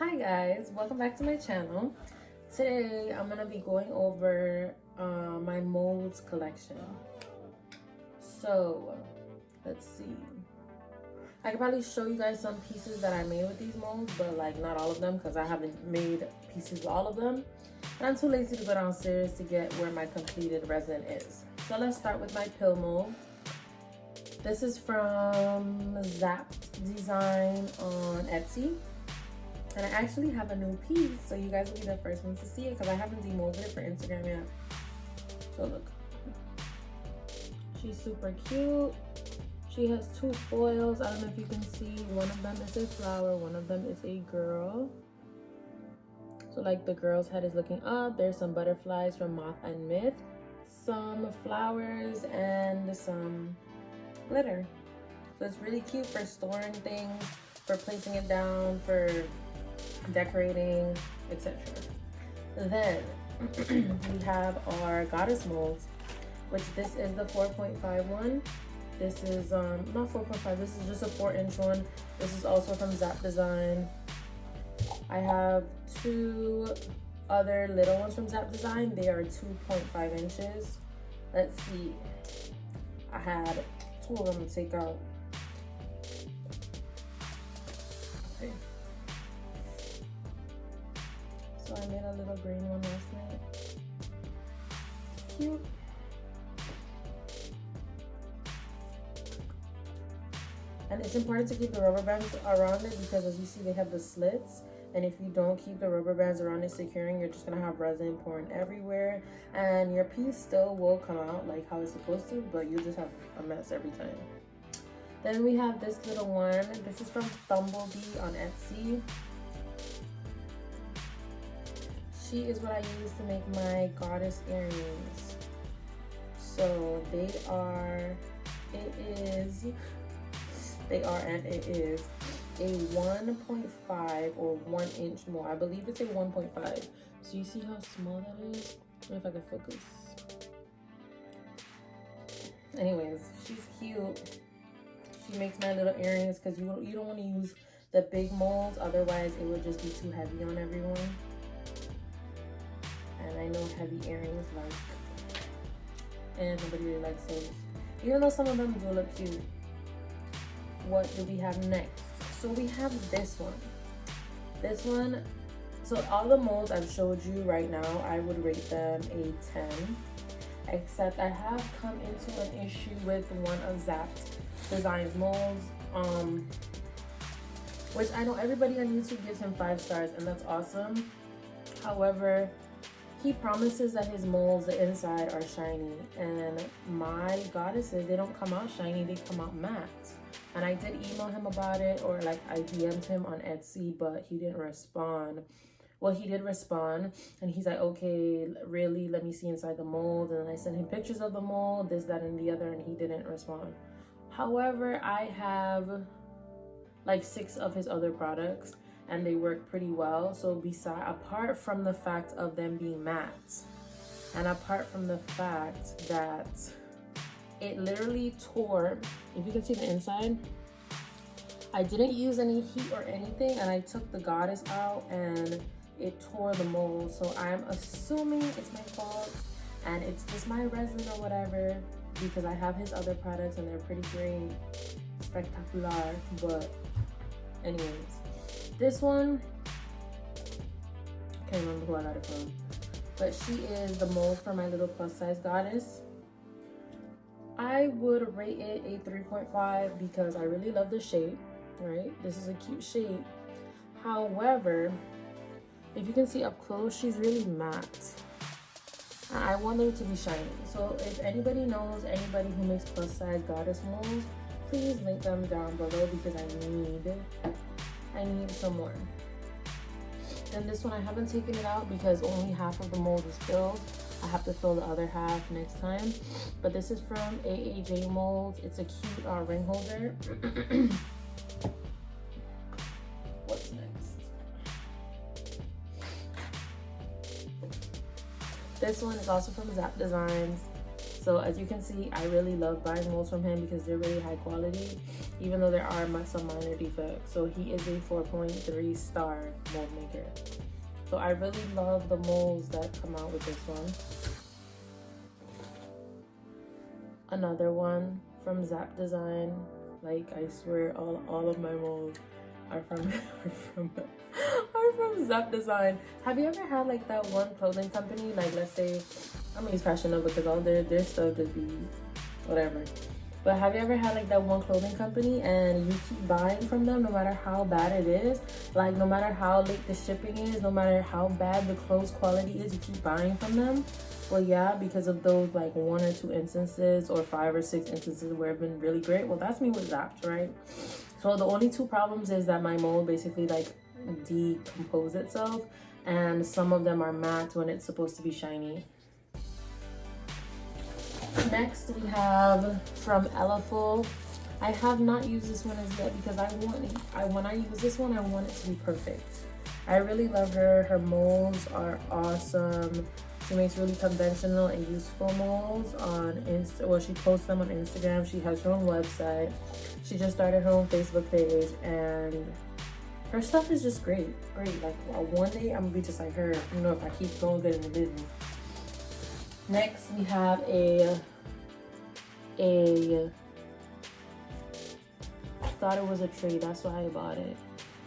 Hi guys, welcome back to my channel. Today I'm gonna be going over my molds collection. So let's see. I could probably show you guys some pieces that I made with these molds, but like not all of them because I haven't made pieces with all of them. And I'm too lazy to go downstairs to get where my completed resin is. So let's start with my pill mold. This is from Zap Design on Etsy. And I actually have a new piece, so you guys will be the first ones to see it because I haven't demolded it for Instagram yet. So look. She's super cute. She has two foils. I don't know if you can see. One of them is a flower, one of them is a girl. So like the girl's head is looking up. There's some butterflies from Moth and Myth, some flowers, and some glitter. So it's really cute for storing things, for placing it down, for decorating, etc. Then we have our goddess molds, which this is the 4.5 one. This is not 4.5, this is just a 4-inch one. This is also from Zap Design. I have two other little ones from Zap Design. They are 2.5 inches. Let's see, I had two of them to take out. Okay. So I made a little green one last night. Cute. And it's important to keep the rubber bands around it because as you see, they have the slits. And if you don't keep the rubber bands around it securing, you're just gonna have resin pouring everywhere. And your piece still will come out like how it's supposed to, but you just have a mess every time. Then we have this little one. This is from Bumblebee on Etsy. She is what I use to make my goddess earrings. So they are it is a 1.5 or 1 inch more. I believe it's a 1.5. So you see how small that is? I don't know if I can focus. Anyways, she's cute. She makes my little earrings because you don't want to use the big molds, otherwise it would just be too heavy on everyone. And I know heavy earrings like, and nobody really likes those, even though some of them do look cute. What do we have next? So we have this one. This one, so all the molds I've showed you right now, I would rate them a 10. Except I have come into an issue with one of Zap Design's molds, which I know everybody on YouTube gives him 5 stars, and that's awesome. However, he promises that his molds, the inside, are shiny, and my goddesses, they don't come out shiny, they come out matte. And I did email him about it, or like I DM'd him on Etsy, but he didn't respond. Well, he did respond, and he's like, okay, really, let me see inside the mold. And then I sent him pictures of the mold, this, that, and the other, and he didn't respond. However, I have like 6 of his other products, and they work pretty well. So apart from the fact of them being matte, and apart from the fact that it literally tore, if you can see the inside, I didn't use any heat or anything, and I took the goddess out and it tore the mold. So I'm assuming it's my fault and it's just my resin or whatever, because I have his other products and they're pretty great, spectacular. But anyways, this one, I can't remember who I got it from, but she is the mold for my little plus size goddess. I would rate it a 3.5 because I really love the shape, right? This is a cute shape. However, if you can see up close, she's really matte. I want them to be shiny. So if anybody knows anybody who makes plus size goddess molds, please link them down below because I need some more. Then this one, I haven't taken it out because only half of the mold is filled. I have to fill the other half next time. But this is from AAJ Molds. It's a cute ring holder. What's next? This one is also from Zap Designs. So as you can see, I really love buying molds from him because they're really high quality. even though there are some minor defects. So he is a 4.3 star mold maker. So I really love the molds that come out with this one. Another one from Zap Design. Like, I swear all of my molds are from Zap Design. Have you ever had like that one clothing company, like let's say, I mean it's Fashion Nova because all their stuff just be whatever. But have you ever had like that one clothing company and you keep buying from them no matter how bad it is? Like no matter how late the shipping is, no matter how bad the clothes quality is, you keep buying from them? Well, yeah, because of those like 1 or 2 instances or 5 or 6 instances where it's been really great. Well, that's me with Zapped, right? So the only 2 problems is that my mold basically like decompose itself, and some of them are matte when it's supposed to be shiny. Next we have from Eleful. I have not used this one as yet because when I use this one, I want it to be perfect. I really love her. Her molds are awesome. She makes really conventional and useful molds on Insta. Well, she posts them on Instagram. She has her own website. She just started her own Facebook page, and her stuff is just great. Like one day I'm gonna be just like her, you know, if I keep going good in the business. Next we have I thought it was a tree, that's why I bought it.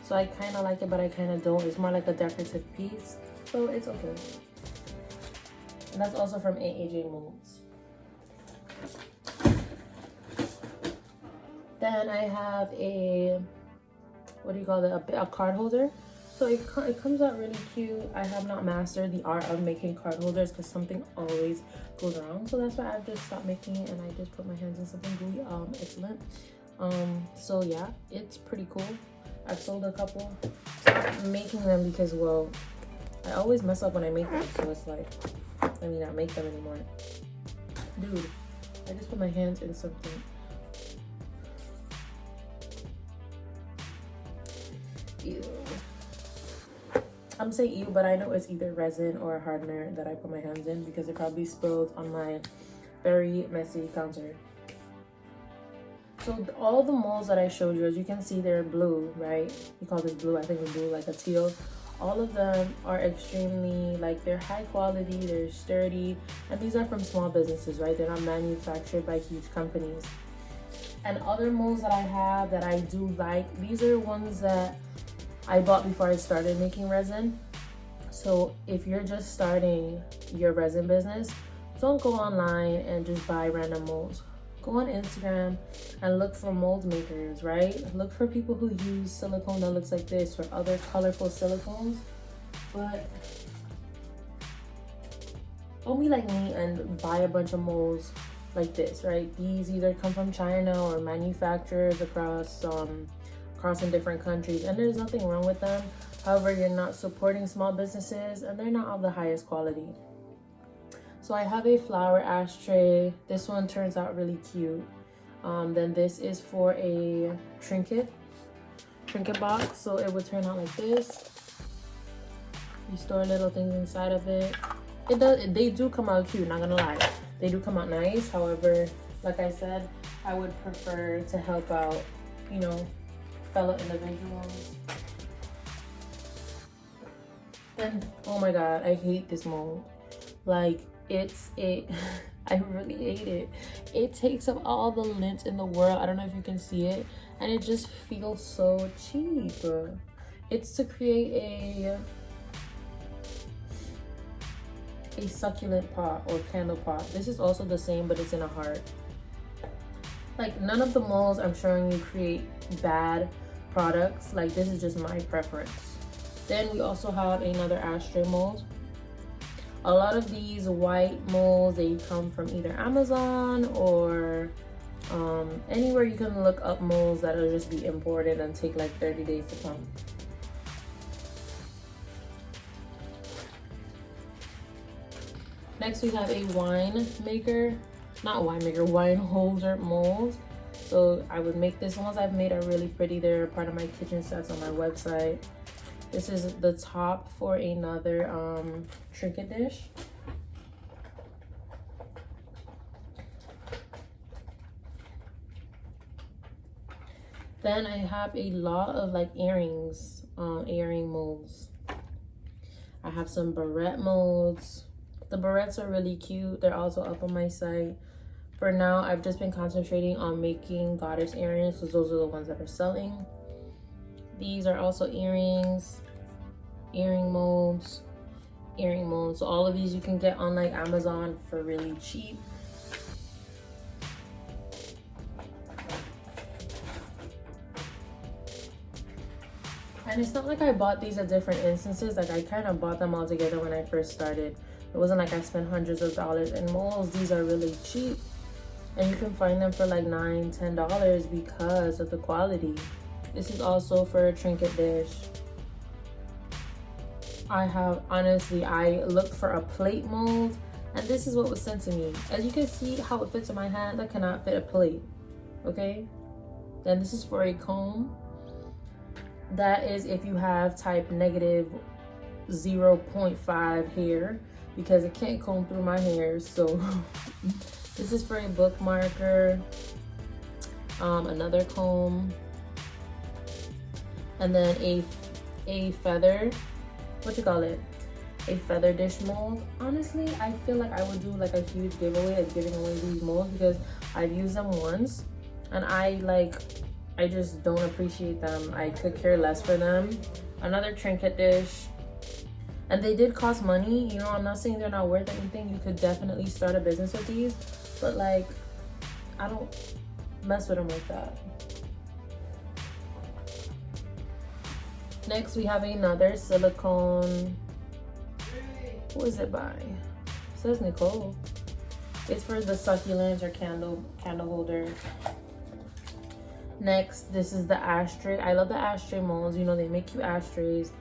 So I kind of like it, but I kind of don't. It's more like a decorative piece, so it's okay. And that's also from AAJ Molds. Then I have a, what do you call it, a card holder. So it comes out really cute. I have not mastered the art of making card holders because something always goes wrong. So that's why I've just stopped making it, and I just put my hands in something gooey. Excellent. So yeah, it's pretty cool. I've sold a couple. Stopped making them because, well, I always mess up when I make them. So it's like, let me not make them anymore. Dude, I just put my hands in something. Ew. I'm saying ew, but I know it's either resin or hardener that I put my hands in because it probably spilled on my very messy counter. So all the molds that I showed you, as you can see, they're blue, right? You call this blue, I think it's blue, like a teal. All of them are extremely, like, they're high quality, they're sturdy, and these are from small businesses, right? They're not manufactured by huge companies. And other molds that I have that I do like, these are ones that I bought before I started making resin. So if you're just starting your resin business, don't go online and just buy random molds. Go on Instagram and look for mold makers, right? Look for people who use silicone that looks like this or other colorful silicones. But don't be like me and buy a bunch of molds like this, right? These either come from China or manufacturers across in different countries, and there's nothing wrong with them. However, you're not supporting small businesses and they're not of the highest quality. So I have a flower ashtray. This one turns out really cute. Then this is for a trinket box. So it would turn out like this. You store little things inside of it. They do come out cute, not gonna lie. They do come out nice. However, like I said, I would prefer to help out, you know, fellow individuals. Then, oh my god, I hate this mold. Like, I really hate it. It takes up all the lint in the world. I don't know if you can see it, and it just feels so cheap. It's to create a succulent pot or candle pot. This is also the same, but it's in a heart. Like, none of the molds I'm showing you create bad products. Like, this is just my preference. Then we also have another ashtray mold. A lot of these white molds, they come from either Amazon or anywhere you can look up molds that'll just be imported and take like 30 days to come. Next we have a wine holder mold. So I would make this. The ones I've made are really pretty. They're part of my kitchen sets on my website. This is the top for another trinket dish. Then I have a lot of like earrings, earring molds. I have some barrette molds. The barrettes are really cute. They're also up on my site. For now, I've just been concentrating on making goddess earrings because those are the ones that are selling. These are also earrings, earring molds, earring molds. So all of these you can get on like Amazon for really cheap. And it's not like I bought these at different instances. Like I kind of bought them all together when I first started. It wasn't like I spent hundreds of dollars in molds. These are really cheap. And you can find them for like $9, $10 because of the quality. This is also for a trinket dish. I looked for a plate mold, and this is what was sent to me. As you can see how it fits in my hand, that cannot fit a plate, okay? Then this is for a comb. That is if you have type negative 0.5 hair, because it can't comb through my hair. So this is for a bookmarker, another comb, and then a feather, a feather dish mold. Honestly, I feel like I would do like a huge giveaway of giving away these molds because I've used them once and I just don't appreciate them. I could care less for them. Another trinket dish. And they did cost money. You know, I'm not saying they're not worth anything. You could definitely start a business with these. But like, I don't mess with them like that. Next, we have another silicone. Who is it by? It says Nicole. It's for the succulents or candle holder. Next, this is the ashtray. I love the ashtray molds. You know, they make cute ashtrays.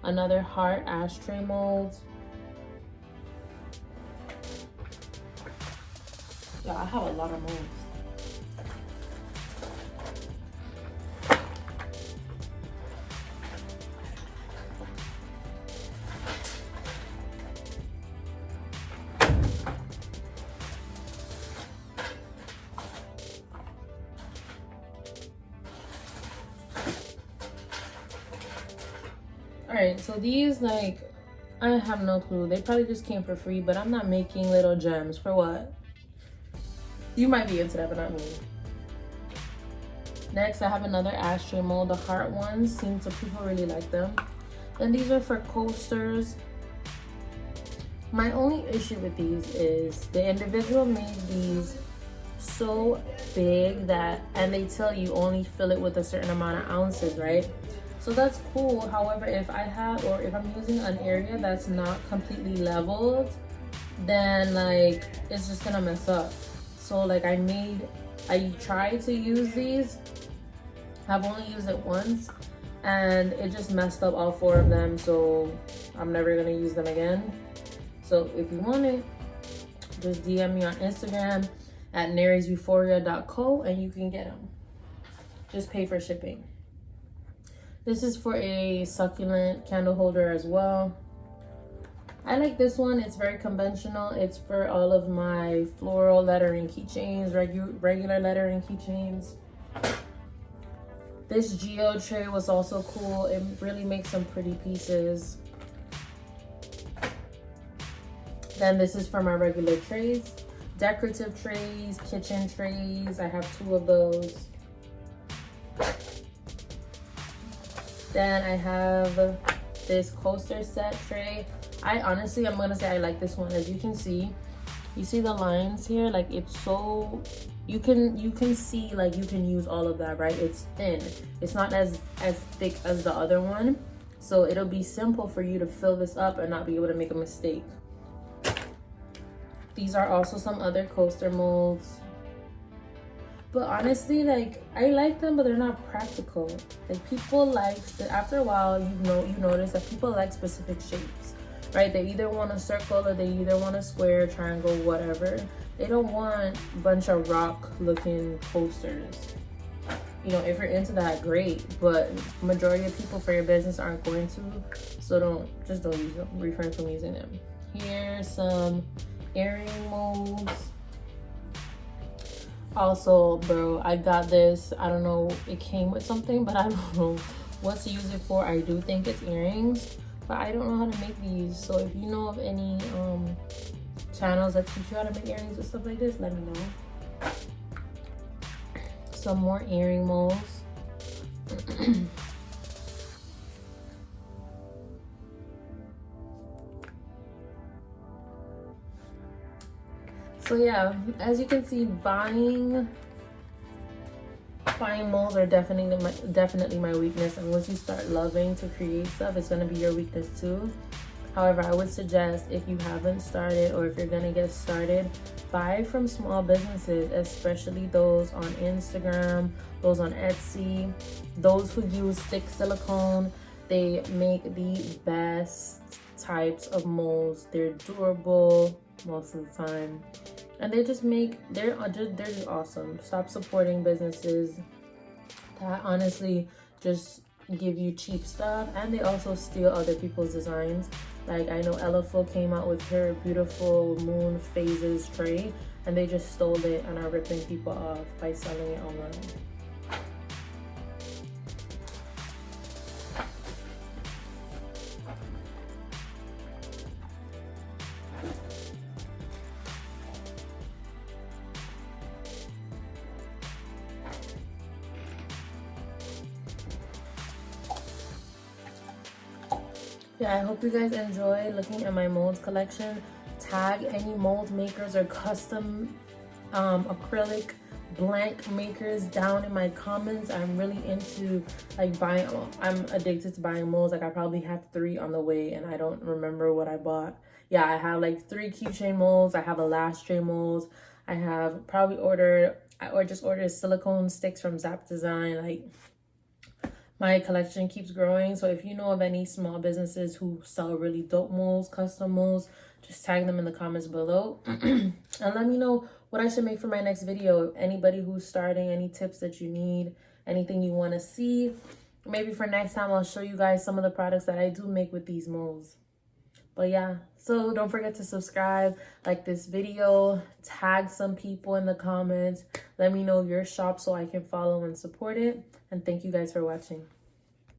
Another heart ashtray mold. Yeah, I have a lot of molds. Alright, so these, like, I have no clue. They probably just came for free, but I'm not making little gems. For what? You might be into that, but not me. Next, I have another ashtray mold. The heart ones, seems to people really like them. Then these are for coasters. My only issue with these is the individual made these so big that, and they tell you only fill it with a certain amount of ounces, right? So that's cool. However, if I'm using an area that's not completely leveled, then like it's just gonna mess up. So like I tried to use these. I've only used it once and it just messed up all 4 of them. So I'm never gonna use them again. So if you want it, just DM me on Instagram at nerychristyna.co and you can get them. Just pay for shipping. This is for a succulent candle holder as well. I like this one. It's very conventional. It's for all of my floral lettering keychains, regular lettering keychains. This geo tray was also cool. It really makes some pretty pieces. Then this is for my regular trays. Decorative trays, kitchen trays. I have 2 of those. Then I have this coaster set tray. I'm gonna say I like this one. As you can see, you see the lines here, like it's so, you can see like you can use all of that, right? It's thin. It's not as thick as the other one. So it'll be simple for you to fill this up and not be able to make a mistake. These are also some other coaster molds. But honestly, like, I like them, but they're not practical. Like, people like, after a while, you notice that people like specific shapes, right? They either want a circle or they either want a square, triangle, whatever. They don't want a bunch of rock-looking coasters. You know, if you're into that, great. But majority of people for your business aren't going to, so don't use them. Refrain from using them. Here's some earring molds. Also, bro, I got this. I don't know, it came with something, but I don't know what to use it for. I do think it's earrings, but I don't know how to make these. So if you know of any channels that teach you how to make earrings and stuff like this, let me know. Some more earring molds. So yeah, as you can see, buying molds are definitely my weakness, and once you start loving to create stuff, it's going to be your weakness too. However, I would suggest, if you haven't started or if you're going to get started, buy from small businesses, especially those on Instagram, those on Etsy, those who use thick silicone. They make the best types of molds. They're durable most of the time, and they're just awesome. Stop supporting businesses that honestly just give you cheap stuff, and they also steal other people's designs. Like, I know Ella came out with her beautiful moon phases tray, and they just stole it and are ripping people off by selling it online. Yeah, I hope you guys enjoy looking at my molds collection. Tag any mold makers or custom acrylic blank makers down in my comments. I'm really into like buying. I'm addicted to buying molds. Like, I probably have 3 on the way and I don't remember what I bought. Yeah, I have like 3 keychain molds. I have a lash tray mold. I have probably just ordered silicone sticks from Zap Design. Like, my collection keeps growing. So if you know of any small businesses who sell really dope molds, custom molds, just tag them in the comments below. And let me know what I should make for my next video. Anybody who's starting, any tips that you need, anything you want to see. Maybe for next time, I'll show you guys some of the products that I do make with these molds. But yeah, so don't forget to subscribe, like this video, tag some people in the comments. Let me know your shop so I can follow and support it. And thank you guys for watching.